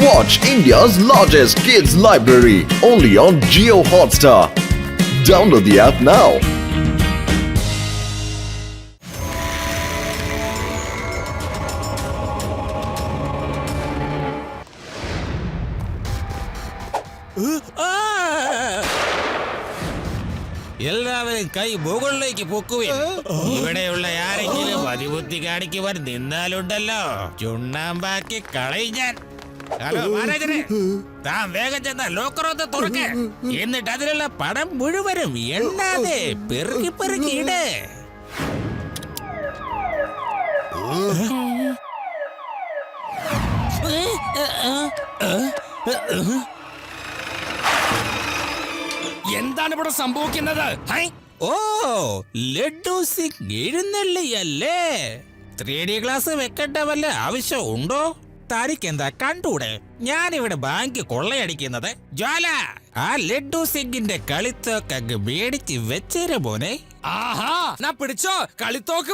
Watch India's largest kids library only on Jio Hotstar. Download the app now. എല്ലാവരും കൈ മുകളിലേക്ക് പൊക്കുവിൻ. ഇവിടെയുള്ള ആരെങ്കിലും അതിബുദ്ധി കാണിക്കുവാൻ നിന്നാലുണ്ടല്ലോ ചുണ്ണാമ്പാക്കി കളയും ഞാൻ. ഹലോ മാനേജരെ, താൻ വേഗം ചെന്ന ലോക്കറൊന്ന് തുറക്ക്. എന്നിട്ട് അതിലുള്ള പണം മുഴുവനും എണ്ണാതെ പെറുക്കി പെറുക്കി ഇട്. എന്താണ് ഇവിടെ സംഭവിക്കുന്നത്? ഓ, ലഡ്ഡു സിംഗ് എഴുന്നള്ളിയല്ലേ? 3D ക്ലാസ് വെക്കേണ്ട വല്ല ആവശ്യം ഉണ്ടോ? തനിക്കെന്താ കണ്ടൂടെ ഞാനിവിടെ ബാങ്ക് കൊള്ളയടിക്കുന്നത്? ജ്വാല, ആ ലഡ്ഡു സിംഗിന്റെ കളിത്തോക്കങ്ങ് മേടിച്ച് വെച്ചേരെ മോനെ. ആഹാ, നാ പിടിച്ചോ, കളിത്തോക്ക്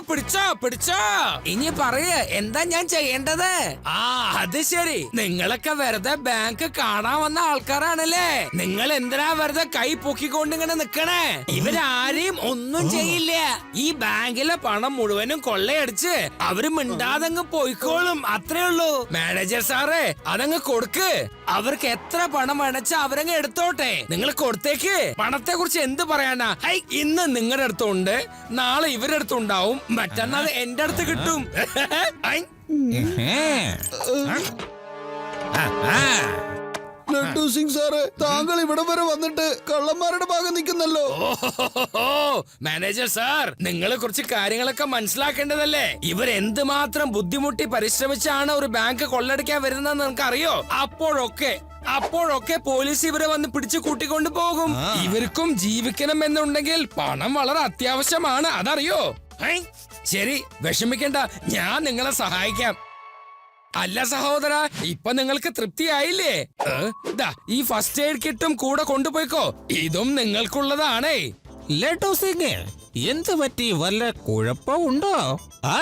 പിടിച്ചോ. ഇനി പറയ്, എന്താ ഞാൻ ചെയ്യേണ്ടത്? ആ, അത് ശരി, നിങ്ങളൊക്കെ വെറുതെ ബാങ്ക് കാണാൻ വന്ന ആൾക്കാരാണല്ലേ. നിങ്ങൾ എന്തിനാ വെറുതെ കൈ പൊക്കിക്കൊണ്ട് ഇങ്ങനെ നിക്കണേ? ഇവരാരെയും ഒന്നും ചെയ്യില്ല. ഈ ബാങ്കിലെ പണം മുഴുവനും കൊള്ളയടിച്ച് അവര് മിണ്ടാതങ്ങ് പോയിക്കോളും, അത്രേ ഉള്ളൂ. മാനേജർ സാറേ, അതങ്ങ് കൊടുക്ക്. അവർക്ക് എത്ര പണം വേണച്ചാ അവരങ്ങ് എടുത്തോട്ടെ. നിങ്ങൾ കൊടുത്തേക്ക്. പണത്തെ കുറിച്ച് എന്ത് പറയാനാ? ഹൈ, ഇന്ന് നിങ്ങളുടെ അടുത്തുണ്ട്, നാളെ ഇവരുടെ അടുത്തുണ്ടാവും, മറ്റന്നാൾ എന്റെ അടുത്ത് കിട്ടും. ലഡ്ഡു സിംഗ് സാറ്, താങ്കൾ ഇവിടെ വരെ വന്നിട്ട് കള്ളന്മാരുടെ ഭാഗം നിൽക്കുന്നല്ലോ. മാനേജർ സാർ, നിങ്ങളെ കുറച്ച് കാര്യങ്ങളൊക്കെ മനസ്സിലാക്കേണ്ടതല്ലേ? ഇവർ എന്തുമാത്രം ബുദ്ധിമുട്ടി പരിശ്രമിച്ചാണ് ഒരു ബാങ്ക് കൊള്ളടിക്കാൻ വരുന്നതെന്ന് നിങ്ങൾക്ക് അറിയോ? അപ്പോഴൊക്കെ പോലീസ് ഇവരെ വന്ന് പിടിച്ചു കൂട്ടിക്കൊണ്ട് പോകും. ഇവർക്കും ജീവിക്കണം എന്നുണ്ടെങ്കിൽ പണം വളരെ അത്യാവശ്യമാണ്, അതറിയോ? ശരി, വിഷമിക്കണ്ട, ഞാൻ നിങ്ങളെ സഹായിക്കാം. അല്ല സഹോദര, ഇപ്പൊ നിങ്ങൾക്ക് തൃപ്തിയായില്ലേ? ഈ ഫസ്റ്റ് എയ്ഡ് കിറ്റും കൂടെ കൊണ്ടുപോയിക്കോ, ഇതും നിങ്ങൾക്കുള്ളതാണേ. ലഡ്ഡു സിംഗ്, എന്ത് പറ്റി? വല്ല കുഴപ്പമുണ്ടോ? ആ,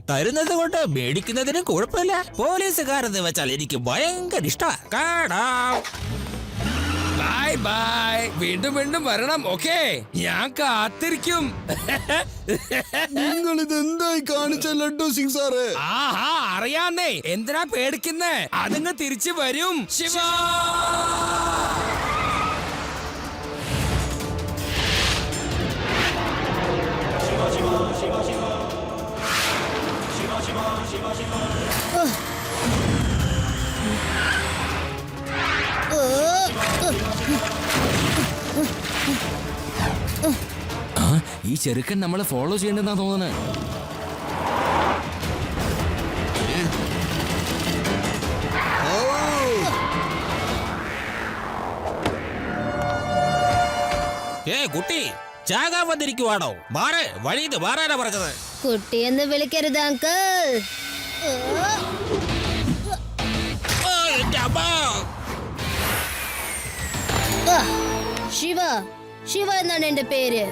തരുന്നത് കൊണ്ട് മേടിക്കുന്നതിന് കുഴപ്പമില്ല. പോലീസുകാരെന്ന് വെച്ചാൽ എനിക്ക് ഭയങ്കര ഇഷ്ടമാണ്. കാണാം. ബൈ. വീണ്ടും വരണം. ഓക്കേ, ഞാൻ കാത്തിരിക്കും. നിങ്ങൾ ഇത് എന്തായി കാണിച്ച ലഡ്ഡു സിംഗ് സാറ്? ആഹാ, അറിയാന്നേ, എന്തിനാ പേടിക്കുന്നേ? അതങ്ങ് തിരിച്ചു വരും. ശിവ, ഈ ചെറുക്കൻ നമ്മളെ ഫോളോ ചെയ്യണ്ടെന്നാ തോന്നുന്നത്. കുട്ടി ചാകാൻ വന്നിരിക്കുവാണോ? മാറ്, വഴിന്ന് മാറാനാ പറഞ്ഞത്. കുട്ടിയെന്ന് വിളിക്കരുത് അങ്കിൾ. ശിവ എന്നാണ് എന്റെ പേര്.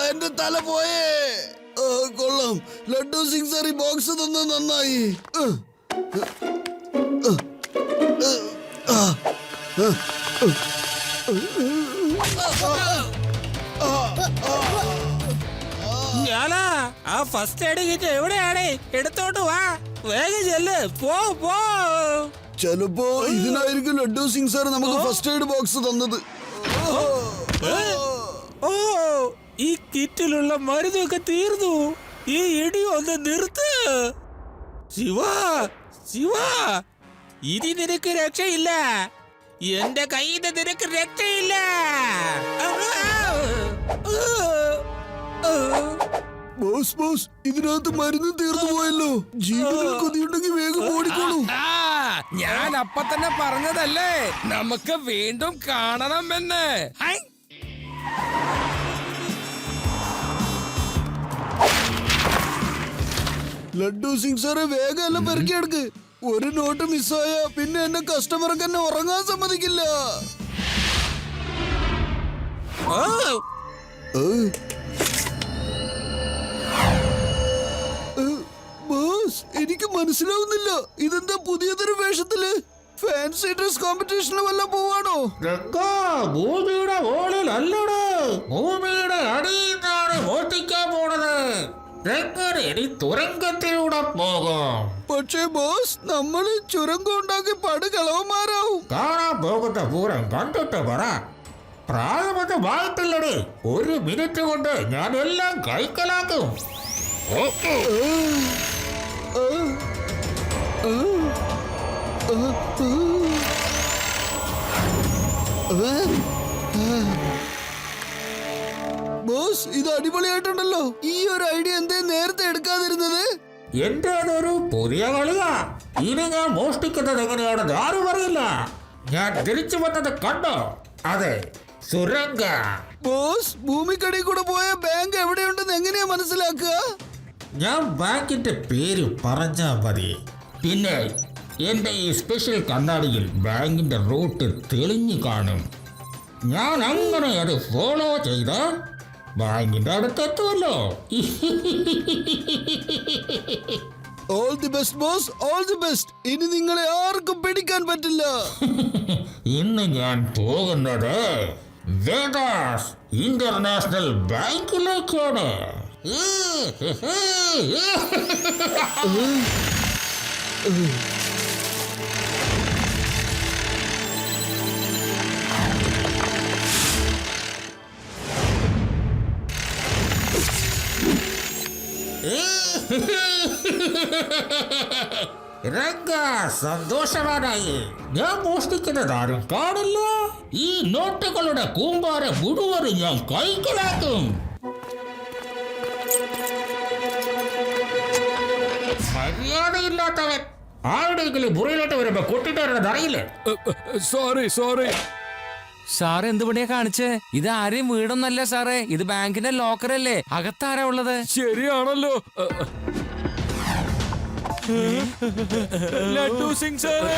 എന്റെ തല പോയേ. കൊള്ളാം, ലഡ്ഡു സിംഗ് സാർ ഈ ബോക്സ് തന്നത് നന്നായി. ഞാനാ, ആ ഫസ്റ്റ് എയ്ഡ് കിറ്റ് എവിടെയാണ്? എടുത്തോട്ട് വാ, വേഗം ചെല്ല്. പോ. ചിലപ്പോ ഇതിനായിരിക്കും ലഡ്ഡു സിംഗ് സാർ നമുക്ക് ഫസ്റ്റ് എയ്ഡ് ബോക്സ് തന്നത്. ഓ, ഈ കിറ്റിലുള്ള മരുന്നൊക്കെ തീർന്നു. ഈ ഇടി ഒന്ന് നിർത്ത്. ശിവ, ഇനി നിനക്ക് രക്ഷയില്ല. എന്റെ കയ്യിൽ നിന്ന് നിനക്ക് രക്ഷയില്ല. ബോസ്, ഇതിനകത്ത് മരുന്ന് തീർന്നു പോയല്ലോ. ജീവനിൽ കൊതിയുണ്ടെങ്കിൽ വേഗം ഓടിക്കോളൂ. ഞാൻ അപ്പൊ തന്നെ പറഞ്ഞതല്ലേ, നമുക്ക് വീണ്ടും കാണണമെന്ന്. ലഡ്ഡു സിംഗ് സാറെ വേഗം എല്ലാം പെറുക്കിയെടുക്ക്. ഒരു നോട്ട് മിസ്സായ പിന്നെ എന്നെ കസ്റ്റമർക്ക് എന്നെ ഉറങ്ങാൻ സമ്മതിക്കില്ല. ബോസ്, എനിക്ക് മനസ്സിലാവുന്നില്ല, ഇതെന്താ പുതിയതൊരു വേഷത്തില്? ഫാൻസി ഡ്രസ് കോമ്പറ്റീഷന് വല്ല പോവാണോ? ഭൂമിയുടെ മുകളിലല്ലടോ, ഭൂമിയുടെ അടിയിൽ നിന്നാണ് മോഷ്ടിക്കാൻ പോണത്. എങ്ങനെ ഇനി തുരങ്കത്തിലൂടെ പോകും? പക്ഷേ ബോസ്, നമ്മള് ചുരങ്കം ഉണ്ടാക്കി പടുകളവന്മാരാവും. കാണാൻ പോകുന്ന പൂരം കണ്ടിട്ട് പറ. പ്രായമൊന്നുമായിട്ടില്ലടേ, 1 മിനിറ്റ് കൊണ്ട് ഞാൻ എല്ലാം കൈക്കലാക്കും. ഓക്കെ. ബോസ്, ഇത് അടിപൊളിയായിട്ടുണ്ടല്ലോ. ഈ ഒരു ഐഡിയ എന്തേ നേരത്തെ എടുക്കാതിരുന്നത്? എന്റെ അതൊരു പുതിയ കളിയാ. ഇനി ഞാൻ മോഷ്ടിക്കുന്നത് എങ്ങനെയാണെന്ന് ആരും അറിയില്ല. ഞാൻ തിരിച്ചു വന്നത് കണ്ടോ? അതെ, സുരംഗ. ബോസ്, ഭൂമിക്കടി കൂടെ പോയ ബാങ്ക് എവിടെയുണ്ടെന്ന് എങ്ങനെയാ മനസ്സിലാക്കുക? ഞാൻ ബാങ്കിന്റെ പേര് പറഞ്ഞാ മതി. പിന്നെ എന്റെ ഈ സ്പെഷ്യൽ കണ്ണാടിയിൽ ബാങ്കിന്റെ റൂട്ട് തെളിഞ്ഞു കാണും. ഞാൻ അങ്ങനെ അത് ഫോളോ ചെയ്ത ബാങ്കിന്റെ അടുത്തെത്തുമല്ലോ. All the best boss, all the best. ഇനി നിങ്ങളെ ആർക്കും പിടിക്കാൻ പറ്റില്ല. ഇന്ന് ഞാൻ പോകുന്നത് വേദാസ് ഇന്റർനാഷണൽ ബാങ്കിലേക്കാണ്. രംഗ സന്തോഷവാനായി. ഞാൻ മോഷ്ടിക്കുന്നത് ആരും കാണില്ല. ഈ നോട്ടുകളുടെ കൂമ്പാരം മുഴുവനും ഞാൻ കൈക്കലാക്കും. മര്യാദയില്ലാത്തവൻ. ആരുടെയെങ്കിലും മുറിയിലോട്ട് വരുമ്പോ കൊട്ടിട്ട് അറിയില്ലേ? സോറി. സാറ് എന്ത് പണിയാ കാണിച്ചേ? ഇത് ആരെയും വീടൊന്നല്ല സാറേ, ഇത് ബാങ്കിന്റെ ലോക്കറല്ലേ. അകത്താരാ ഉള്ളത്? ശരിയാണല്ലോ. ലഡ്ഡു സിംഗ് സാറേ.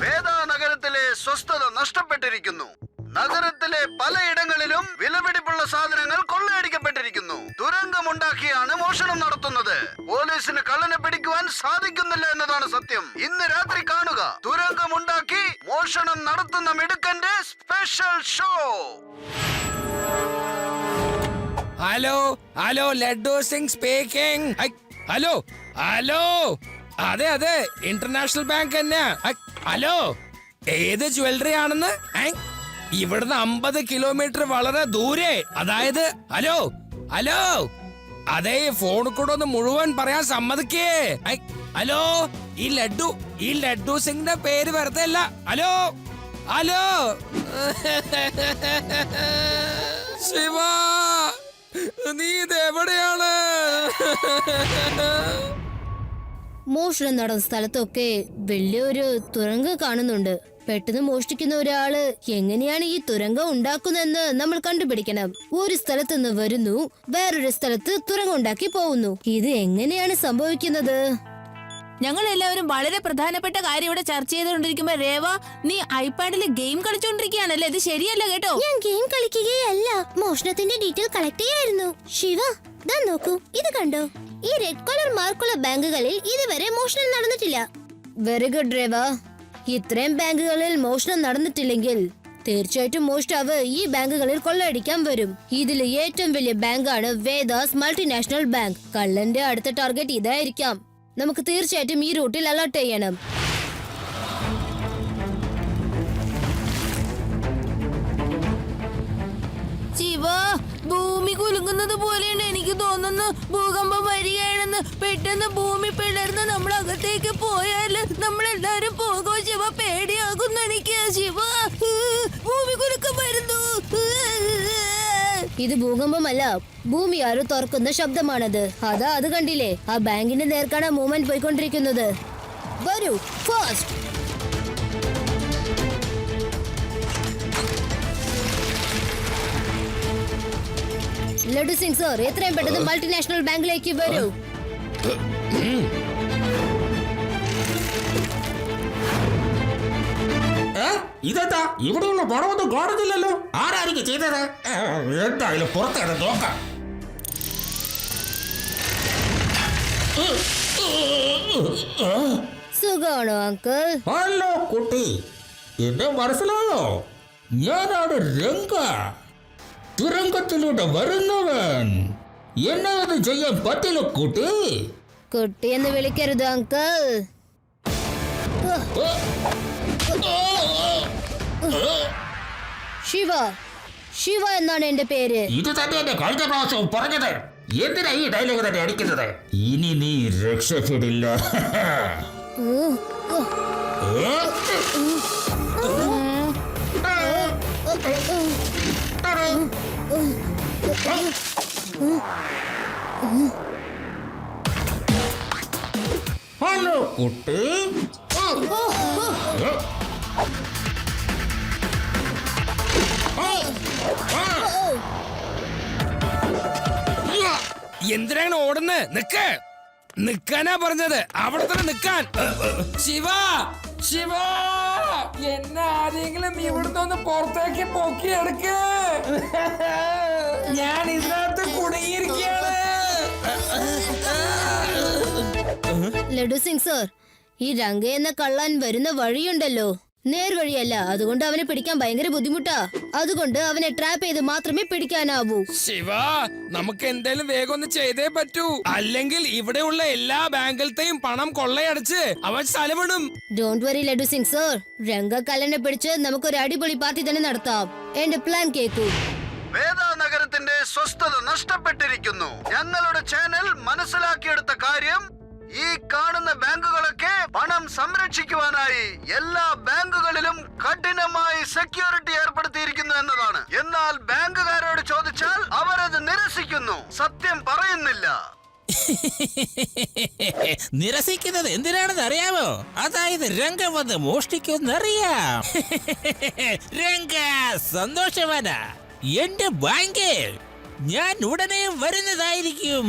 വേദ നഗരത്തിലെ സ്വസ്ഥത നഷ്ടപ്പെട്ടിരിക്കുന്നു. നഗരത്തിലെ പലയിടങ്ങളിലും വിലപിടിപ്പുള്ള സാധനങ്ങൾ കൊള്ളയടിക്കപ്പെട്ടിരിക്കുന്നു. തുരങ്കമുണ്ടാക്കിയാണ് മോഷണം നടത്തുന്നത്. പോലീസിന് കള്ളനെ പിടിക്കുവാൻ സാധിക്കുന്നില്ല എന്നതാണ് സത്യം. ഇന്ന് രാത്രി കാണുക, തുരങ്കമുണ്ടാക്കി മോഷണം നടത്തുന്ന മിടുക്കന്റെ special show. Hello, Laddu Singh speaking. Hello. അതെ, ഇന്റർനാഷണൽ ബാങ്ക് തന്നെ. ഹലോ, ഏത് ജ്വല്ലറി ആണെന്ന്? ഇവിടുന്ന് 50 കിലോമീറ്റർ വളരെ ദൂരെ. അതായത് ഹലോ, അതെ, ഈ ഫോണിൽ കൂടെ ഒന്ന് മുഴുവൻ പറയാൻ സമ്മതിക്കേ. ഹലോ, ഈ ലഡ്ഡു സിംഗിന്റെ പേര് വെറുതെ അല്ല. ഹലോ ശിവ, നീ ഇതെവിടെയാണ്? മോഷണം നടന്ന സ്ഥലത്തൊക്കെ വലിയൊരു തുരങ്കം കാണുന്നുണ്ട്. പെട്ടെന്ന് മോഷ്ടിക്കുന്ന ഒരാള് എങ്ങനെയാണ് ഈ തുരങ്കം ഉണ്ടാക്കുന്നതെന്ന് നമ്മൾ കണ്ടുപിടിക്കണം. ഒരു സ്ഥലത്ത് നിന്ന് വരുന്നു, വേറൊരു സ്ഥലത്ത് തുരങ്കം ഉണ്ടാക്കി പോകുന്നു. ഇത് എങ്ങനെയാണ് സംഭവിക്കുന്നത്? ഞങ്ങൾ എല്ലാവരും വളരെ പ്രധാനപ്പെട്ട കാര്യം ഇവിടെ ചർച്ച ചെയ്തുകൊണ്ടിരിക്കുമ്പോ രേവ, നീ ഐപാഡിൽ ഗെയിം കളിച്ചോണ്ടിരിക്കുകയാണല്ലേ? ഇത് ശരിയല്ല കേട്ടോ. ഞാൻ ഗെയിം കളിക്കുകയല്ല, മോഷണത്തിന്റെ ഡീറ്റെയിൽ കളക്ട് ചെയ്യായിരുന്നു. ശിവ, ദാ നോക്കൂ, ഇത് കണ്ടോ? ഈ റെഡ് കളർ മാർക്കുള്ള ബാങ്കുകളിൽ ഇതുവരെ മോഷണം നടന്നിട്ടില്ല. Very good Rewa. ഇത്രയും ബാങ്കുകളിൽ മോഷണം നടന്നിട്ടില്ലെങ്കിൽ തീർച്ചയായിട്ടും മോഷ്ടാവ് ഈ ബാങ്കുകളിൽ കൊള്ളയടിക്കാൻ വരും. ഇതിൽ ഏറ്റവും വലിയ ബാങ്കാണ് വേദാസ് മൾട്ടിനാഷണൽ ബാങ്ക്. കള്ളന്റെ അടുത്ത ടാർഗറ്റ് ഇതായിരിക്കാം. നമുക്ക് തീർച്ചയായിട്ടും ഈ റൂട്ടിൽ അലർട്ട് ചെയ്യണം. ശിവ, ഭൂമി കുലുങ്ങുന്നത് പോലെയാണ് എനിക്ക് തോന്നുന്നു. ഭൂകമ്പം വരികയാണെന്ന്. പെട്ടെന്ന് ഭൂമി പിളർന്ന് നമ്മൾ അകത്തേക്ക് പോയാൽ നമ്മളെല്ലാരും പോകുമോ ശിവ? പേടിയാകുന്നു എനിക്ക്. ശിവ ഭൂമി കുലുക്കം വരുന്നു. ഇത് ഭൂകമ്പമല്ല, ഭൂമി ആരോ തുറക്കുന്ന ശബ്ദമാണത്. അതാ അത് കണ്ടില്ലേ, ആ ബാങ്കിന്റെ നേർക്കാണ് മൂവ്മെന്റ് പോയിക്കൊണ്ടിരിക്കുന്നത്. വരൂ ഫാസ്റ്റ്. ലഡു സിംഗ് സർ, എത്രയും പെട്ടെന്ന് മൾട്ടിനാഷണൽ ബാങ്കിലേക്ക് വരൂ. ഇതെന്താ ഇവിടെയുള്ള പണമൊന്നും കാണുന്നില്ലല്ലോ? ആരായിരിക്കും ചെയ്തത്? എന്തായാലും പുറത്തേക്ക് നോക്കാം. സുഖമാണോ അങ്കിൾ? ഹലോ കുട്ടി, എന്നെ മനസ്സിലായോ? ഞാനാണ് രംഗ, തുരങ്കത്തിലൂടെ വരുന്നവൻ. എന്നെ അത് ചെയ്യാൻ പറ്റില്ല കുട്ടി. കുട്ടി എന്ന് വിളിക്കരുത് അങ്കിൾ. ശിവ, ശിവ എന്നാണ് എന്റെ പേര്. ഇത് തന്നെ എന്റെ കഴിഞ്ഞ പ്രാവശ്യവും പറഞ്ഞത്. എന്തിനാ ഈ ഡയലോഗ് തന്നെ അടിക്കുന്നത്? ഇനി നീ രക്ഷപ്പെടില്ല. ഹലോ കുട്ടി. എന്തിനാണ് ഓടുന്നത്? നിക്കാനാ പറഞ്ഞത്, അവിടെ തന്നെ നിക്കാൻ. ശിവ, ശിവ, എന്നെ ആരെങ്കിലും ഇവിടുന്ന് ഒന്ന് പുറത്തേക്ക് പൊക്കി എടുക്ക്. ഞാൻ ഇതിനകത്ത് കുടുങ്ങിയിരിക്കുകയാണ്. ലഡു സിംഗ് സർ, ഈ രംഗ എന്ന കള്ളൻ വരുന്ന വഴിയുണ്ടല്ലോ, നേർവഴിയല്ല. അതുകൊണ്ട് അവനെ പിടിക്കാൻ ഭയങ്കര ബുദ്ധിമുട്ടാ. അതുകൊണ്ട് അവനെ ട്രാപ്പ് ചെയ്ത് മാത്രമേ പിടിക്കാനാവൂ. ശിവ, നമുക്ക് എന്തേലും വേഗം ഒന്ന് ചെയ്തേ പറ്റൂ. അല്ലെങ്കിൽ ഇവിടെയുള്ള എല്ലാ ബാങ്കിലത്തെയും പണം കൊള്ളയടിച്ച് അവൻ സ്ഥലമിടും. Don't worry Laddu Singh sir, Ranga കള്ളനെ പിടിച്ച് നമുക്കൊരു അടിപൊളി പാർട്ടി തന്നെ നടത്താം. എന്റെ പ്ലാൻ കേൾക്കൂ. വേദാ നഗരത്തിന്റെ സ്വസ്ഥത നഷ്ടപ്പെട്ടിരിക്കുന്നു. ഞങ്ങളുടെ ചാനൽ മനസ്സിലാക്കിയെടുത്ത കാര്യം, ഈ കാണുന്ന ബാങ്കുകളൊക്കെ പണം സംരക്ഷിക്കുവാനായി എല്ലാ ബാങ്കുകളിലും കഠിനമായി സെക്യൂരിറ്റി ഏർപ്പെടുത്തിയിരിക്കുന്നു എന്നതാണ്. എന്നാൽ ബാങ്കുകാരോട് ചോദിച്ചാൽ അവരത് നിരസിക്കുന്നു, സത്യം പറയുന്നില്ല. നിരസിക്കുന്നത് എന്തിനാണെന്ന് അറിയാമോ? അതായത് രംഗ വന്ന് മോഷ്ടിക്കുമെന്നറിയാം. രംഗ സന്തോഷവാനാ. എന്റെ ബാങ്ക് ഞാൻ ഉടനെ വരുന്നതായിരിക്കും.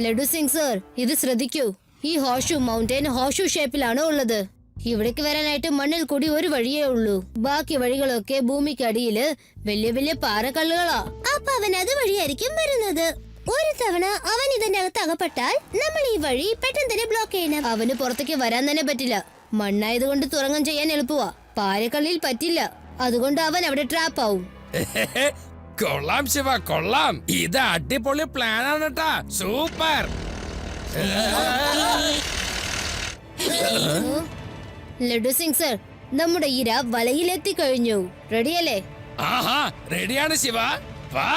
ലഡു സിംഗ് സർ, ഇത് ശ്രദ്ധിക്കൂ. ഈ ഹോഷു മൗണ്ടൻ ഹോഷു ഷേപ്പിലാണ് ഉള്ളത്. ഇവിടേക്ക് വരാനായിട്ട് മണ്ണിൽ കൂടി ഒരു വഴിയേ ഉള്ളൂ. ബാക്കി വഴികളൊക്കെ ഭൂമിക്കടിയില് വലിയ വലിയ പാറക്കല്ലുകളാ. അപ്പൊ അവൻ അത് വഴിയായിരിക്കും വരുന്നത്. ഒരു തവണ അവൻ ഇതിന്റെ അകത്ത് അകപ്പെട്ടാൽ നമ്മൾ ഈ വഴി പെട്ടെന്ന് തന്നെ ബ്ലോക്ക് ചെയ്യണം. അവന് പുറത്തേക്ക് വരാൻ തന്നെ പറ്റില്ല. മണ്ണായതുകൊണ്ട് തുറങ്കം ചെയ്യാൻ എളുപ്പമാ. പാറക്കല്ലിൽ പറ്റില്ല. അതുകൊണ്ട് അവൻ അവിടെ ട്രാപ്പ് ആവും. കൊള്ളാം ശിവ, കൊള്ളാം. ഇത് അടിപൊളി പ്ലാൻ ആണ് കേട്ടാ. സൂപ്പർ. ലഡു സിംഗ് സർ, നമ്മുടെ ഇര വലയിലെത്തി കഴിഞ്ഞു. റെഡിയല്ലേ? ആഹാ, റെഡിയാണ് ശിവ. വാ,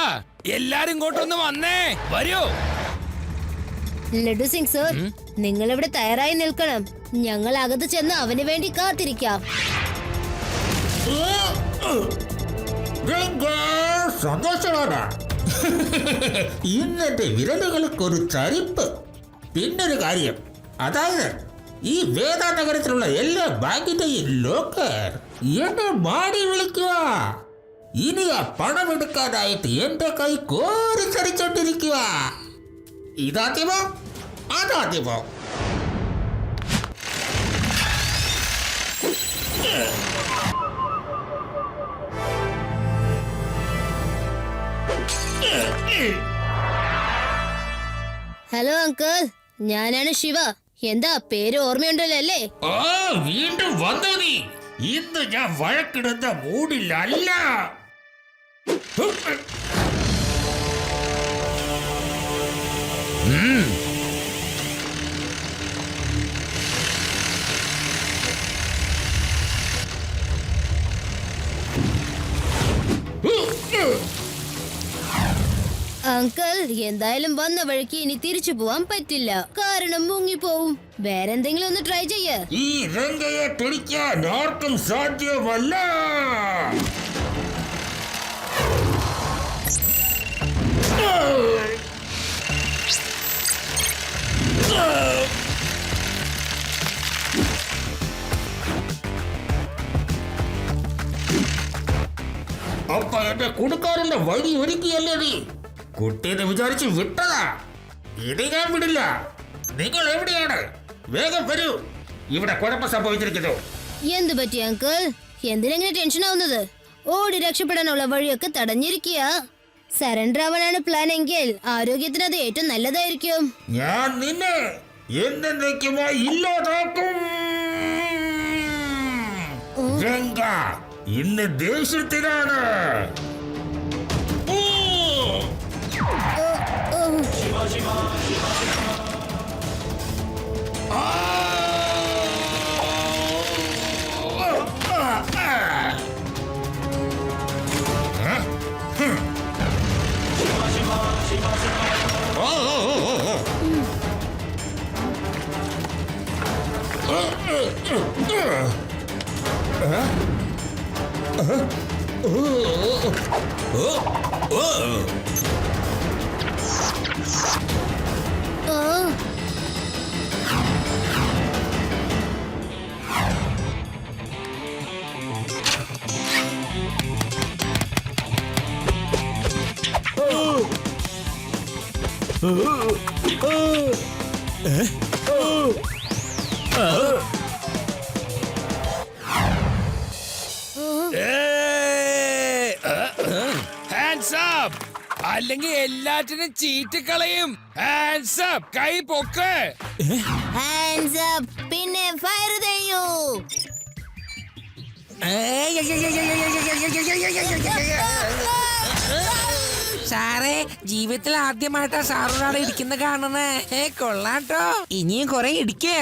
എല്ലാരും ഇങ്ങോട്ടൊന്ന് വന്നേ. വരൂ. ലഡു സിംഗ് സർ, നിങ്ങൾ ഇവിടെ തയ്യാറായി നിൽക്കണം. ഞങ്ങൾ അകത്ത് ചെന്ന് അവന് വേണ്ടി കാത്തിരിക്കാം. സന്തോഷമാണ്. ഇന്നത്തെ വിരലുകൾക്കൊരു ചരിപ്പ്. പിന്നൊരു കാര്യം, അതായത് ഈ വേദാ നഗരത്തിലുള്ള എല്ലാ ബാങ്കിന്റെയും ലോക്കർ എന്നെ മാടി വിളിക്കുക. ഇനി ആ പണമെടുക്കാനായിട്ട് എന്റെ കൈ കോരിച്ചടിച്ചോണ്ടിരിക്കുക. ഇതാദ്യമോ അതാദ്യമോ? ഹലോ അങ്കിൾ, ഞാനാണ് ശിവ. എന്താ പേര് ഓർമ്മയുണ്ടല്ലോ അല്ലേ? ഓ, വീണ്ടും വന്നു നീ. ഇന്ന് ഞാൻ വഴക്കിടുന്ന മൂടിലല്ല. അങ്കിൾ എന്തായാലും വന്ന വഴിക്ക് ഇനി തിരിച്ചു പോവാൻ പറ്റില്ല, കാരണം മുങ്ങിപ്പോവും. വേറെന്തെങ്കിലും ഒന്ന് ട്രൈ ചെയ്യ. ഈ രംഗയെ പിടിക്കാൻ ആർക്കും സാധ്യമല്ല. അപ്പ എന്റെ കുടുക്കാരന്റെ വഴി ഒരുക്കിയല്ലേ നീ? കുട്ടീനെ വിചാരിച്ച് വിട്ടതാ. ഇത് ഞാൻ വിടില്ല. നിങ്ങൾ എവിടെയാണ്? വേഗം വരൂ. ഇവിടെ കുഴപ്പം സംഭവിച്ചിരിക്കുന്നു. എന്ത് പറ്റി അങ്കിൾ? എന്തിനെങ്ങനെ ടെൻഷൻ ആവുന്നത്? ഓടി രക്ഷപ്പെടാനുള്ള വഴിയൊക്കെ തടഞ്ഞിരിക്കുക. സറണ്ടർ ആവാനാണ് പ്ലാൻ എങ്കിൽ ആരോഗ്യത്തിന് അത് ഏറ്റവും നല്ലതായിരിക്കും. ഞാൻ നിന്നെ എന്നേക്കുമായി ഇല്ലാതാക്കും. രംഗ ഇന്ന് ദേഷ്യത്തിലാണ്. ഹാൻഡ്സ് അപ്പ്, അല്ലെങ്കിൽ എല്ലാറ്റിനും ചീറ്റ് കളയും. ഹാൻഡ്സ് അപ്പ്, കൈ പൊക്ക്. ഹാൻഡ്സ് അപ്പ്, പിന്നെ ഫയർ ചെയ്യൂ. സാറേ, ജീവിതത്തിൽ ആദ്യമായിട്ടാ സാറോടാണ് ഇരിക്കുന്ന കാണുന്നേ. കൊള്ളാട്ടോ, ഇനിയും കൊറേ ഇടിക്കേ.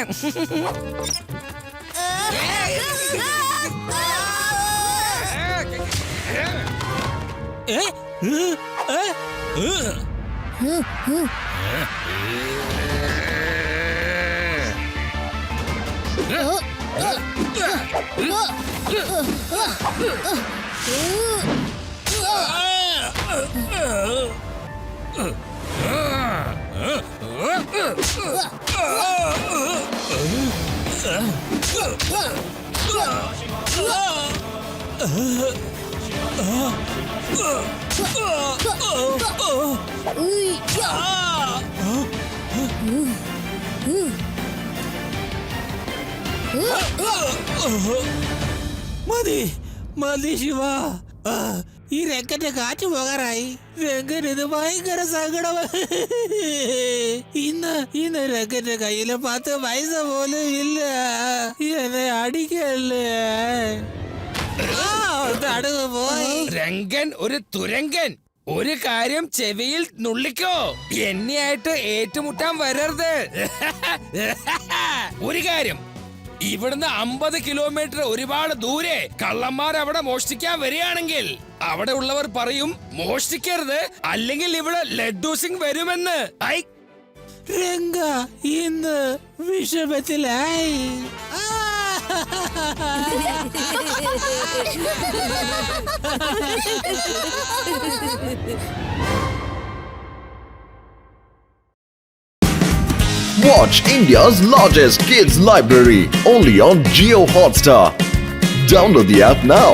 മതി മതി ശിവ. ഈ രംഗന്റെ കാറ്റ് പോകാറായി. രംഗൻ ഇത് ഭയങ്കര സങ്കടം. ഇന്ന് രംഗന്റെ കയ്യില് 10 പൈസ പോലും ഇല്ല. എന്നെ അടിക്കല്ലേ. തടവ് പോയി. രംഗൻ ഒരു തുരങ്കൻ. ഒരു കാര്യം ചെവിയിൽ നുള്ളിക്കോ, എന്നെയായിട്ട് ഏറ്റുമുട്ടാൻ വരരുത്. ഒരു കാര്യം, ഇവിടുന്ന് 50 കിലോമീറ്റർ ഒരുപാട് ദൂരെ കള്ളന്മാർ അവിടെ മോഷ്ടിക്കാൻ വരികയാണെങ്കിൽ അവിടെ ഉള്ളവർ പറയും മോഷ്ടിക്കരുത്, അല്ലെങ്കിൽ ഇവിടെ ലഡ്ഡു സിംഗ് വരുമെന്ന്. രംഗ ഇന്ന് വിഷമത്തിലായി. Watch India's largest kids library only on Jio Hotstar. Download the app now.